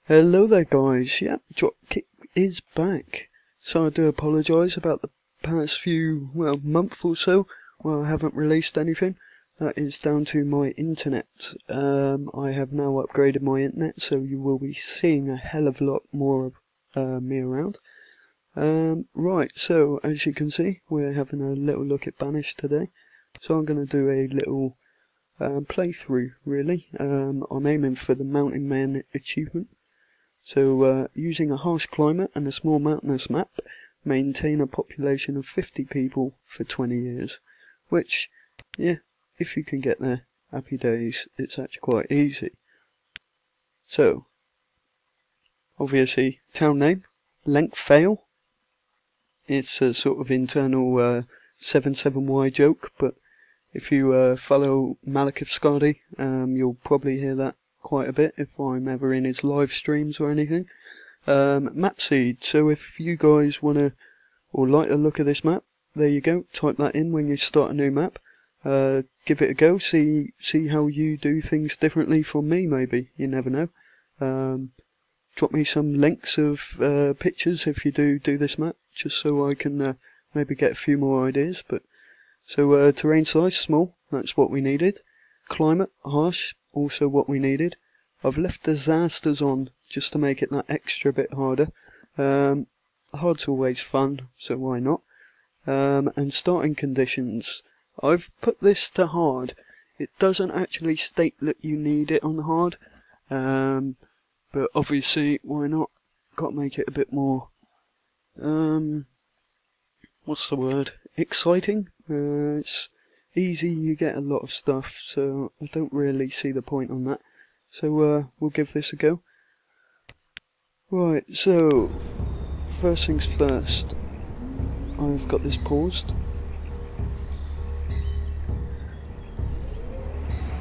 Hello there guys, yep, Dropkick is back. So I do apologise about the past few, month or so, where I haven't released anything. That is down to my internet. I have now upgraded my internet, so you will be seeing a hell of a lot more of me around. Right, so as you can see, we're having a little look at Banished today. So I'm going to do a little playthrough, really. I'm aiming for the Mount&Blade achievement. So, using a harsh climate and a small mountainous map, maintain a population of 50 people for 20 years. Which, yeah, if you can get there, happy days, it's actually quite easy. So, obviously, town name, length fail. It's a sort of internal 77Y joke, but if you follow Malekithskadi, you'll probably hear that quite a bit if I'm ever in his live streams or anything. Map seed, so if you guys want to or like to look at this map, there you go, type that in when you start a new map. Give it a go, see how you do things differently from me, maybe, you never know. Drop me some links of pictures if you do this map, just so I can maybe get a few more ideas. But so terrain size small, that's what we needed. Climate harsh, also what we needed. I've left disasters on just to make it that extra bit harder. Hard's always fun, so why not? And starting conditions, I've put this to hard. It doesn't actually state that you need it on hard, but obviously why not? Got to make it a bit more what's the word? Exciting. It's easy, you get a lot of stuff, so I don't really see the point on that. So we'll give this a go. Right, so first things first, I've got this paused.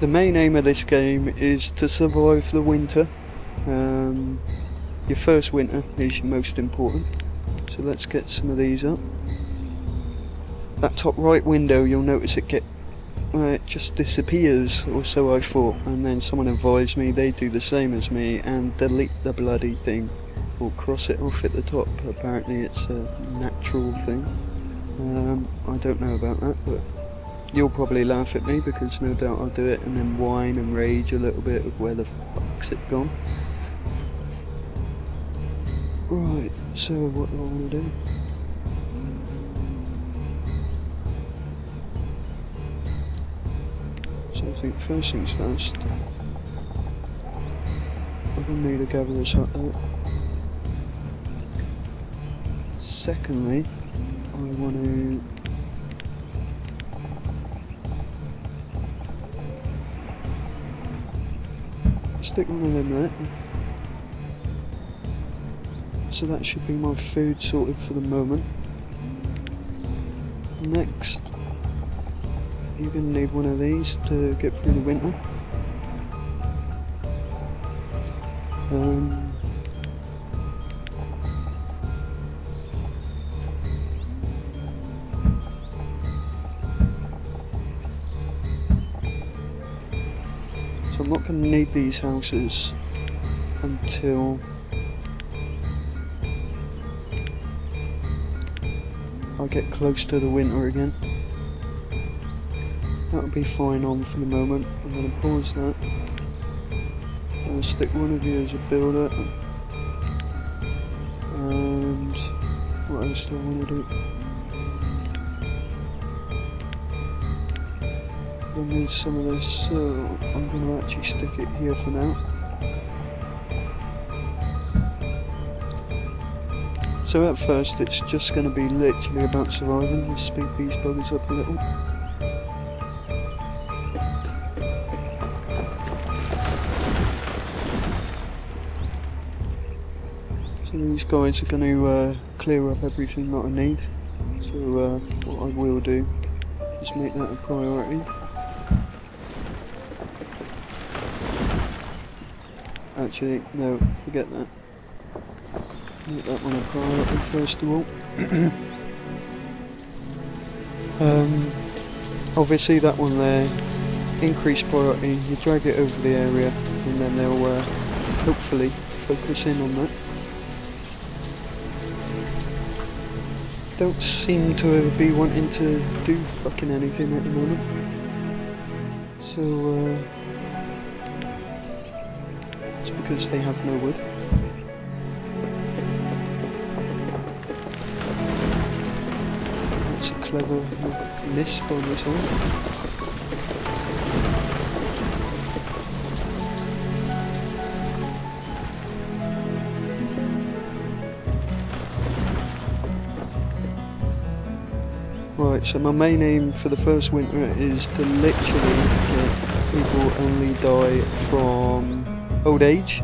The main aim of this game is to survive the winter. Your first winter is your most important, so let's get some of these up. That top right window, you'll notice it just disappears, or so I thought, and then someone advised me they do the same as me and delete the bloody thing, or cross it off at the top. Apparently it's a natural thing. I don't know about that, but you'll probably laugh at me because no doubt I'll do it and then whine and rage a little bit of where the fuck's it gone. Right, so what do I want to do? I think first things first, I'm going to need a gatherer's hut out. Secondly, I want to stick one of them there. So that should be my food sorted for the moment. Next, you're going to need one of these to get through the winter. So I'm not going to need these houses until I get close to the winter again. That'll be fine on for the moment. I'm going to pause that. I'm going to stick one of you as a builder. And what else do I want to do? I need some of this, so I'm going to actually stick it here for now. So at first it's just going to be literally about surviving. Let's speed these buggers up a little. These guys are going to clear up everything that I need, so what I will do is make that a priority. Actually, no, forget that. Make that one a priority first of all. Obviously that one there, increased priority, you drag it over the area and then they'll hopefully focus in on that. Don't seem to ever be wanting to do fucking anything at the moment. So, it's because they have no wood. That's a clever miss by myself. Right, so my main aim for the first winter is to literally get people only die from old age.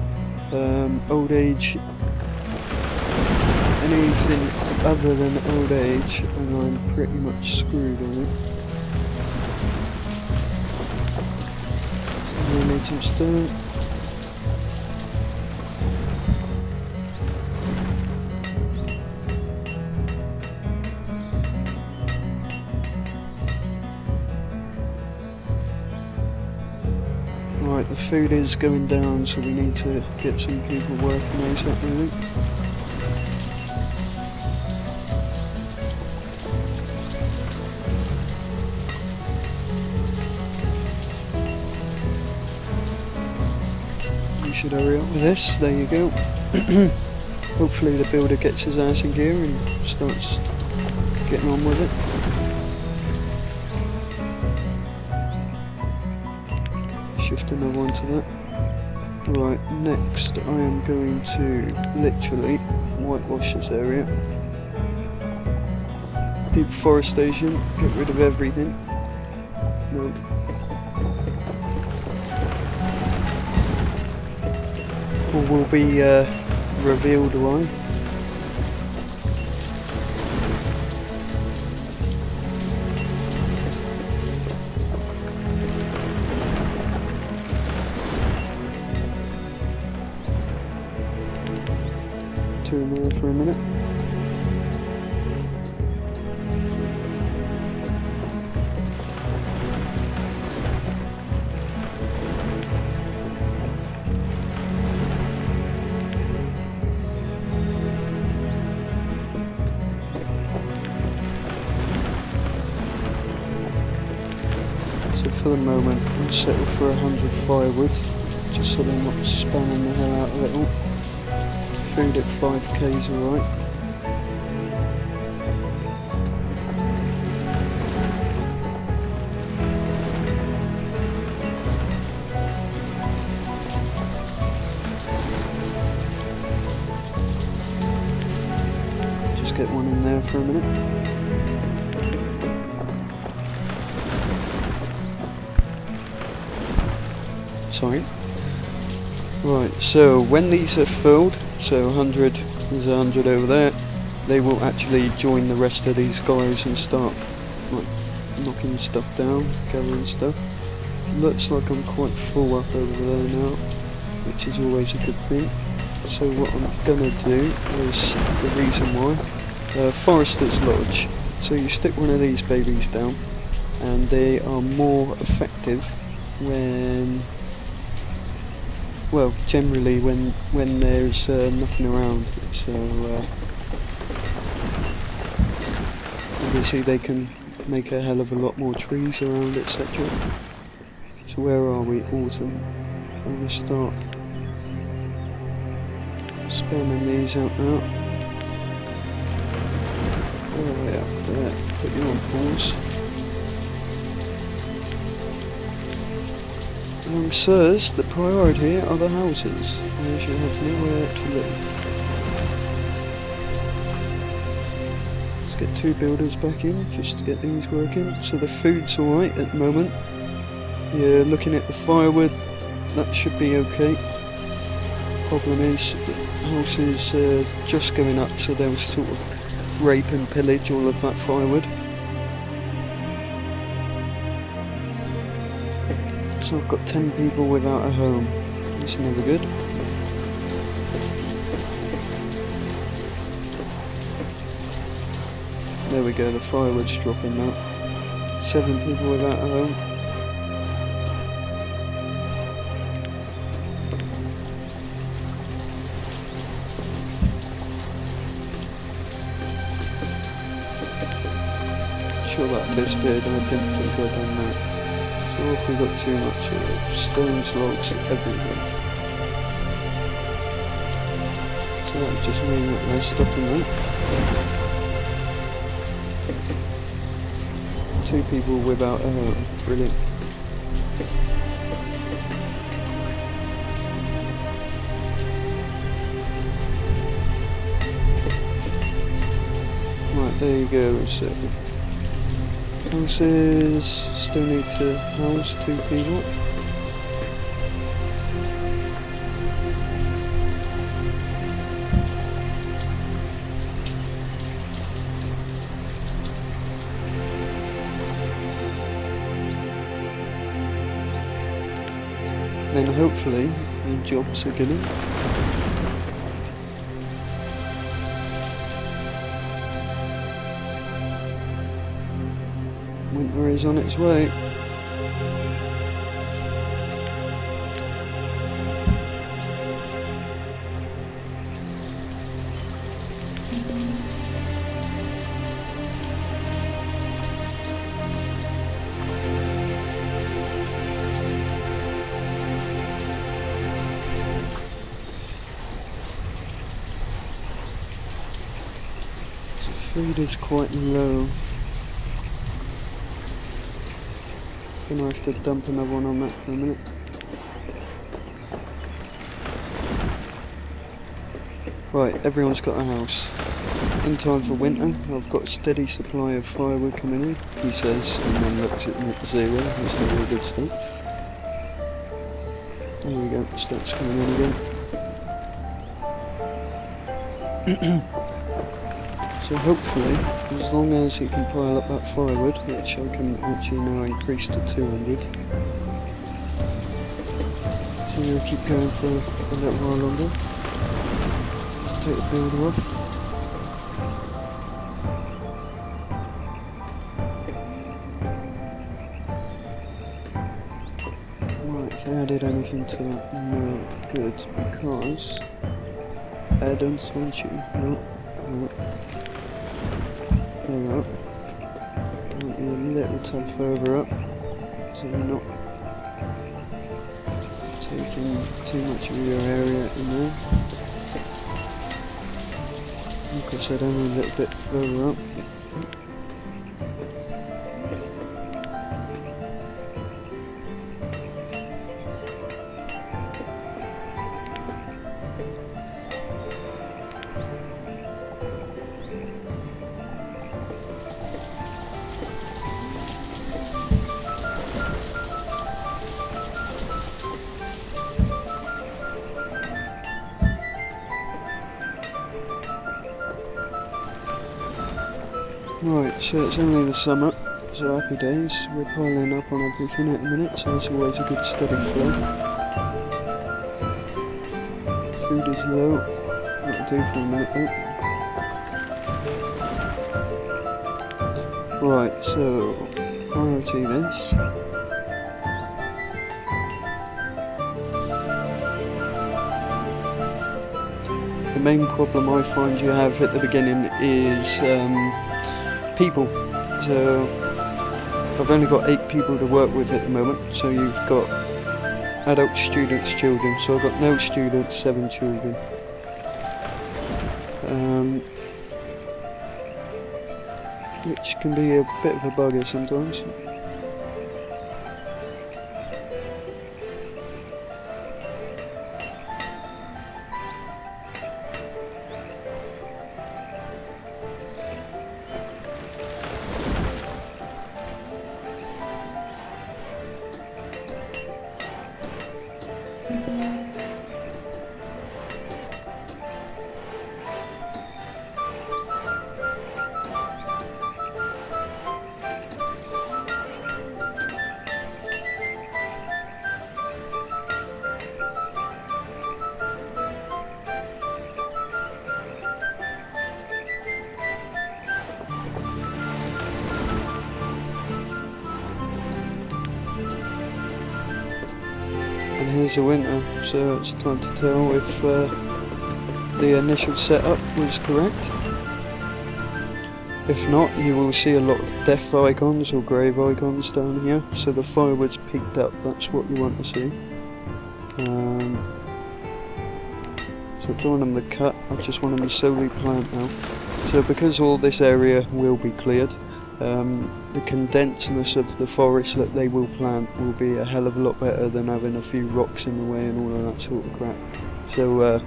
Old age, anything other than old age, and I'm pretty much screwed on it. I need some stone. Right, the food is going down, so we need to get some people working ASAP, really. We should hurry up with this. There you go. Hopefully the builder gets his ass in gear and starts getting on with it. Shift another one to that. Right, next I am going to literally whitewash this area. Deep forestation, get rid of everything. No. All will be revealed why. In there for a minute. So for the moment I'll settle for 100 firewood, just so they're not spamming the hell out of it all. Food at 5k is alright. Just get one in there for a minute. Sorry. Right, so when these are filled, so 100, there's 100 over there, they will actually join the rest of these guys and start like knocking stuff down, gathering stuff. Looks like I'm quite full up over there now, which is always a good thing. So what I'm gonna do is the reason why. Forester's Lodge. So you stick one of these babies down, and they are more effective when, well, generally when there's nothing around. So obviously they can make a hell of a lot more trees around, etc. So where are we? Autumn. I'm going to start spamming these out now. All the way up there. Put you on pause. Sirs, the priority are the houses, as you have nowhere to live. Let's get 2 builders back in, just to get these working. So the food's alright at the moment. You're looking at the firewood, that should be okay. Problem is, the house is just going up, so they'll sort of rape and pillage all of that firewood. So I've got 10 people without a home. That's never good. There we go, the firewood's dropping now. 7 people without a home. sure that disappeared and I didn't think I'd done that. So if we got too much of stones, logs everywhere. So that would just mean that there's stuff in there. 2 people without brilliant. Right, there you go. So houses still need to house 2 people. Then hopefully the jobs are gonna. Winter is on its way. Food is quite low. Gonna have to dump another one on that for a minute. Right, everyone's got a house. In time for winter, I've got a steady supply of firewood coming in, he says, and then looks at net 0, that's a really good start. There we go, starts coming in again. So hopefully, as long as he can pile up that firewood, which I can actually now increase to 200. So we'll keep going for a little while longer. Just take the builder off. Right, if I added anything to that, no good, because add on switching, no. There we go. Might be a little tad further up, so you're not taking too much of your area in there. Like I said, only a little bit further up. Right, so it's only the summer, so happy days. We're piling up on everything at the minute, so it's always a good steady flow. Food is low, that'll do for a minute though. Right, so priority this. The main problem I find you have at the beginning is people. So I've only got 8 people to work with at the moment, so you've got adult, students, children, so I've got no students, 7 children. Which can be a bit of a bugger sometimes. And here's the winter, so it's time to tell if the initial setup was correct. If not, you will see a lot of death icons or grave icons down here, so the firewood's peaked up, that's what you want to see. So I don't want them to cut, I just want them to slowly plant now. So because all this area will be cleared, the condensedness of the forest that they will plant will be a hell of a lot better than having a few rocks in the way and all of that sort of crap. So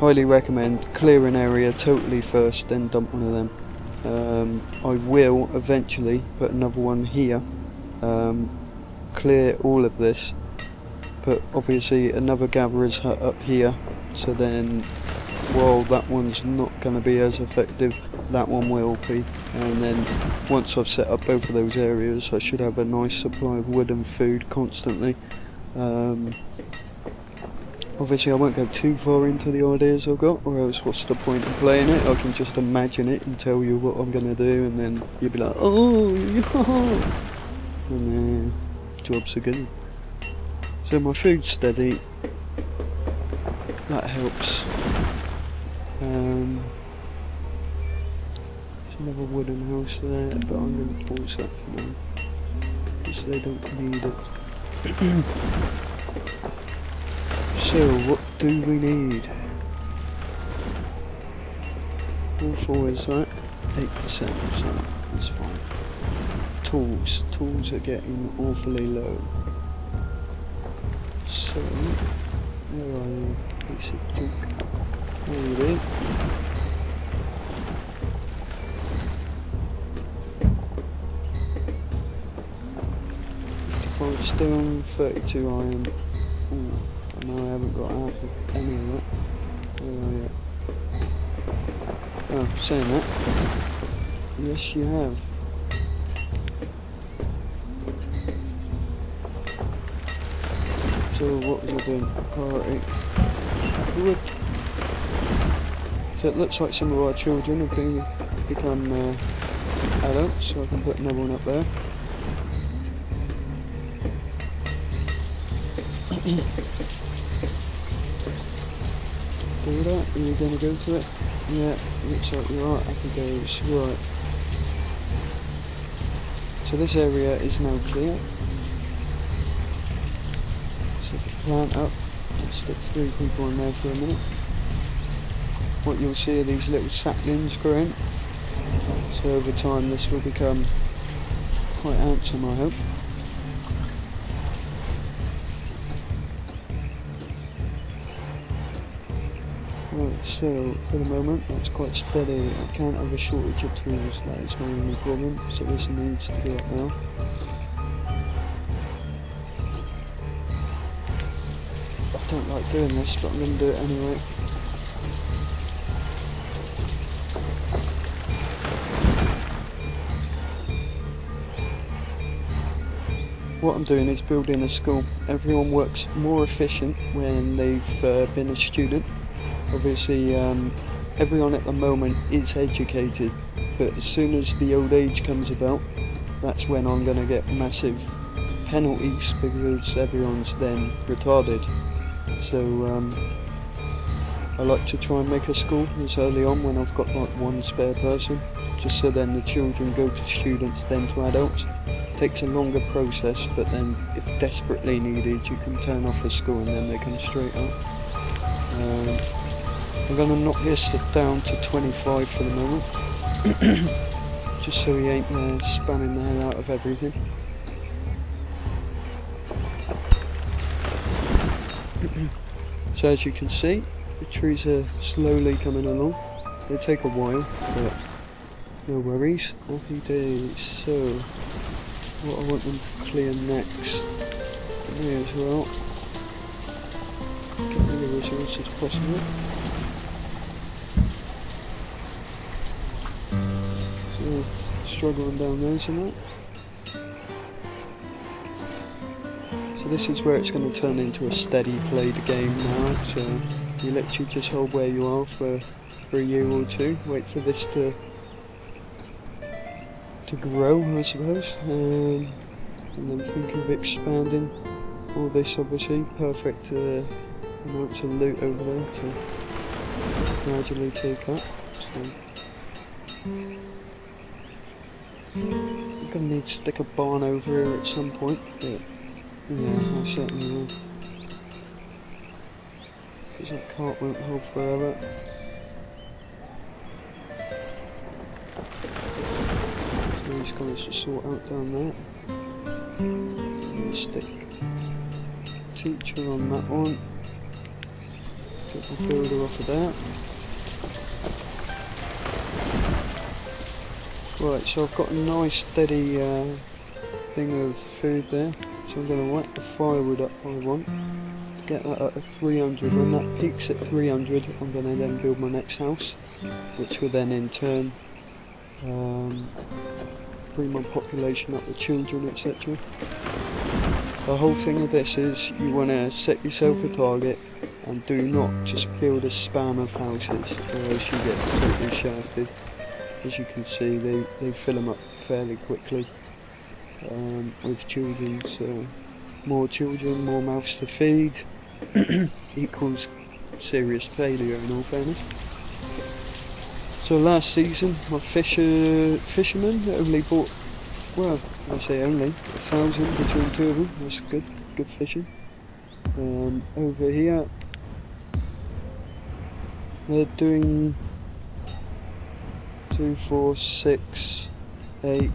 highly recommend clear an area totally first, then dump one of them. I will eventually put another one here, clear all of this, put obviously another gatherer's hut up here, so then while that one's not going to be as effective, that one will be, and then once I've set up both of those areas I should have a nice supply of wood and food constantly. Obviously I won't go too far into the ideas I've got, or else what's the point of playing it? I can just imagine it and tell you what I'm going to do, and then you'll be like, oh yeah, and then jobs are good. So my food's steady, that helps. There's another wooden house there, but I'm going to pause that for now, because they don't need it. So, what do we need? All four is that? 8%, so that's fine. Tools. Tools are getting awfully low. So, where are you? Basic junk. There you be. Stone, 32 iron. Ooh, no, I haven't got half of any of that. Where are you? Oh, saying that. Yes, you have. So, what was I doing? Priority. Wood. So, it looks like some of our children have become adults, so I can put another one up there. Do that? Are you going to go to it? Yeah, looks like you are. Happy days. Right. So this area is now clear. So to plant up, let's stick 3 people in there for a minute. What you'll see are these little saplings growing. So over time this will become quite handsome, I hope. Right, so for the moment that's quite steady. I can't have a shortage of tools, that is my only problem, so this needs to go up now. I don't like doing this, but I'm going to do it anyway. What I'm doing is building a school. Everyone works more efficient when they've been a student. Obviously everyone at the moment is educated, but as soon as the old age comes about, that's when I'm going to get massive penalties because everyone's then retarded. So I like to try and make a school as early on when I've got like one spare person, just so then the children go to students then to adults. It takes a longer process, but then if desperately needed you can turn off a school and then they come straight up. I'm going to knock this down to 25 for the moment, just so he ain't spamming the hell out of everything. So as you can see, the trees are slowly coming along. They take a while, but no worries. Happy days. So, what I want them to clear next, may as well get rid of as much as possible. So, struggling down there tonight. So this is where it's going to turn into a steady played game now, so you literally just hold where you are for a year or two, wait for this to grow, I suppose, and then think of expanding all this. Obviously perfect amounts of loot over there to gradually take up. So I'm gonna need to stick a barn over here at some point, but yeah, I certainly will. Because that cart won't hold forever. So these guys will sort out down there. Stick teacher on that one. Get the builder off of that. Right, so I've got a nice steady thing of food there. So I'm going to whack the firewood up I want to get that up to 300. When that peaks at 300, I'm going to then build my next house, which will then in turn bring my population up with children, etc. The whole thing of this is you want to set yourself a target and do not just build a spam of houses, or else you get totally shafted. As you can see, they fill them up fairly quickly with children, so more children, more mouths to feed equals serious failure in all fairness. So last season my fishermen only bought, well, I say only, 1,000 between two of them. That's good fishing. Over here they're doing 2, 4, 6, 8,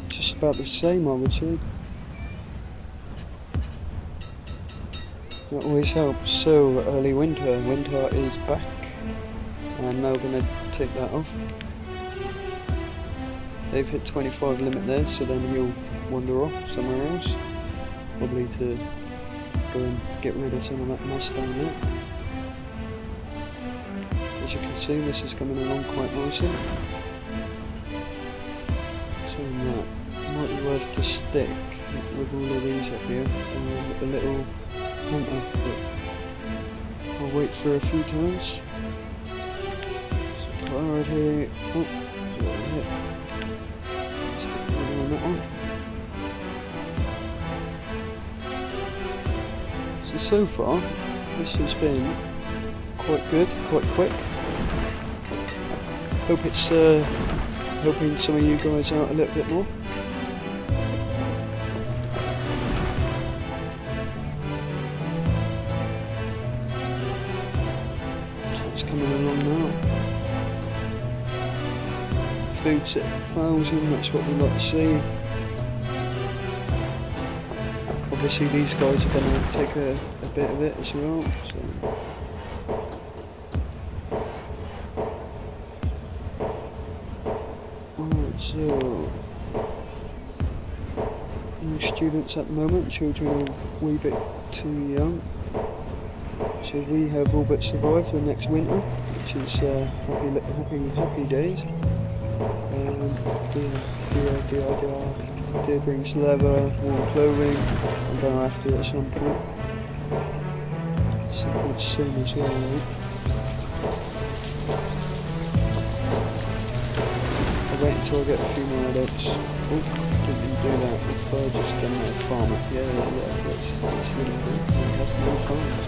just about the same I would say. That always helps. So early winter is back, and now we're going to take that off. They've hit 25 limit there, so then he'll wander off somewhere else, probably to go and get rid of some of that mess down there. As you can see, this is coming along quite nicely. So that might be worth to stick with all of these up here, with the little hunter, but I'll wait for a few times. So priority, oh, stick on that one. So far, this has been quite good, quite quick. Hope it's helping some of you guys out a little bit more. So it's coming along now. Food's at 1,000, that's what we like to see. Obviously these guys are going to take a bit of it as well, so. Alright, so no students at the moment, children are a wee bit too young. So we have all but survived the next winter, which is happy days. Deer brings leather, warm clothing, I'm going to have to at some point. Some point soon as well, right? I'll wait until I get a few more adults. Oh, didn't do that. If I just done that farm up, yeah, that's really good. We have more farms.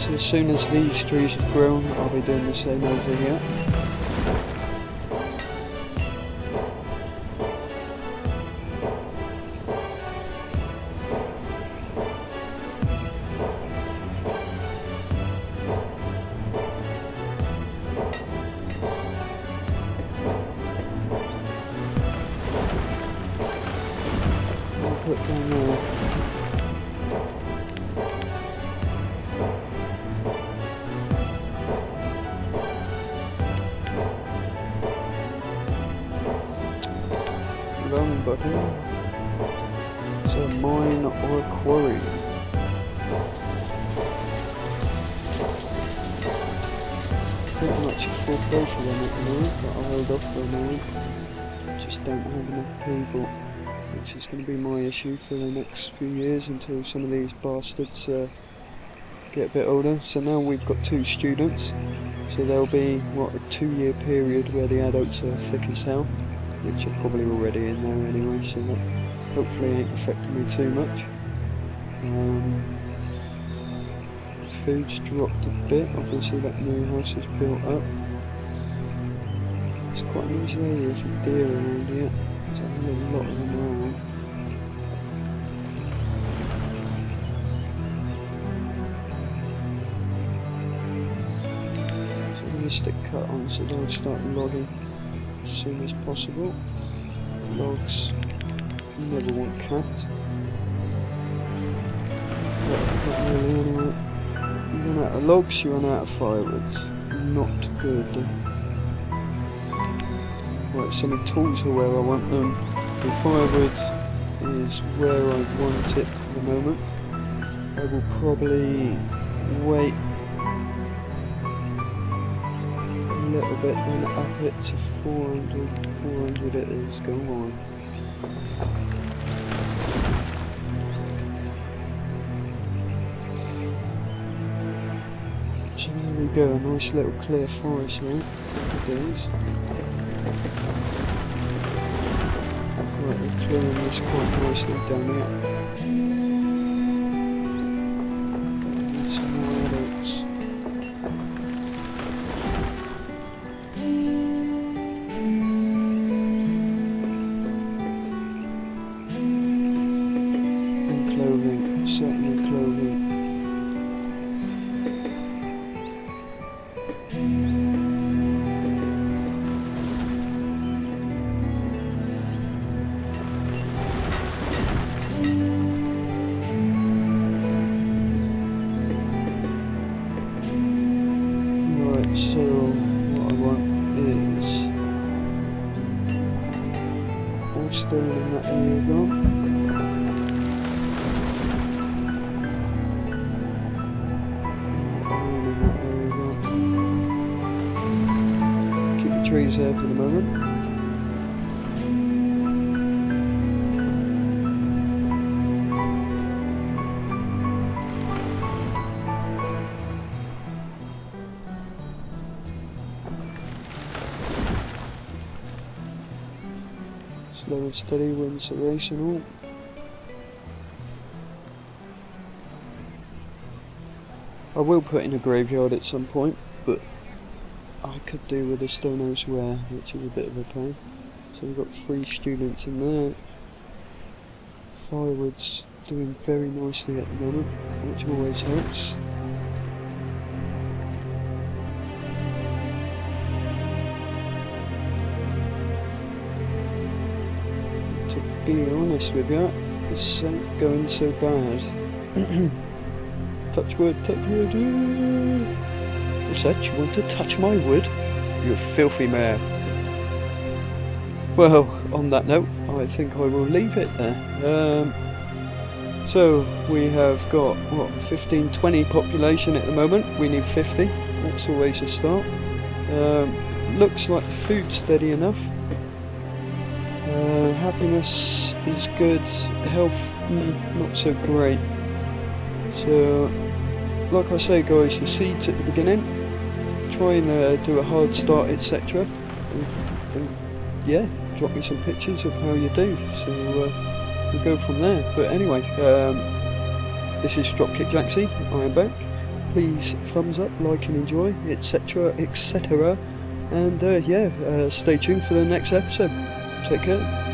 So as soon as these trees have grown, I'll be doing the same over here. Put down there. Wrong button. So a mine or a quarry. Pretty much full both of them at the moment, but I'll hold off for a moment. Just don't have enough people, which is going to be my issue for the next few years until some of these bastards get a bit older. So now we've got 2 students, so there'll be, what, a 2-year period where the adults are thick as hell, which are probably already in there anyway, so that hopefully ain't affecting me too much. food's dropped a bit. Obviously that new house is built up. It's quite a nice area for deer around here. There's a lot of them around. So I'm going to stick cut on so they'll start logging as soon as possible. Logs, never want cat. Not really anyway. You run out of logs, you run out of firewood. Not good. Right, so my tools are where I want them. The firewood is where I want it for the moment. I will probably wait a little bit and up it to 400. 400 it is, go on. So there we go, a nice little clear forest here. It is. Right, we're clearing this quite nicely down here. Need some more adults. And clothing, certainly clothing. So what I want is all stone in that area gone. Iron in that area gone. Keep the trees there for the moment. Slow and steady wins the race and all. I will put in a graveyard at some point, but I could do with a stone elsewhere, which is a bit of a pain. So we've got 3 students in there. Firewood's doing very nicely at the moment, which always helps. To be honest with you, this ain't going so bad. Touch wood, touch wood. What's that? You want to touch my wood? You filthy man. Well, on that note, I think I will leave it there. So we have got what, 15-20 population at the moment. We need 50. That's always a start. Looks like the food's steady enough. Happiness is good, health not so great. So, like I say guys, the seeds at the beginning, try and do a hard start, etc. And yeah, drop me some pictures of how you do, so we'll go from there. But anyway, this is Dropkick Jxy, I am back. Please thumbs up, like and enjoy, etc, etc. And yeah, stay tuned for the next episode. Take care.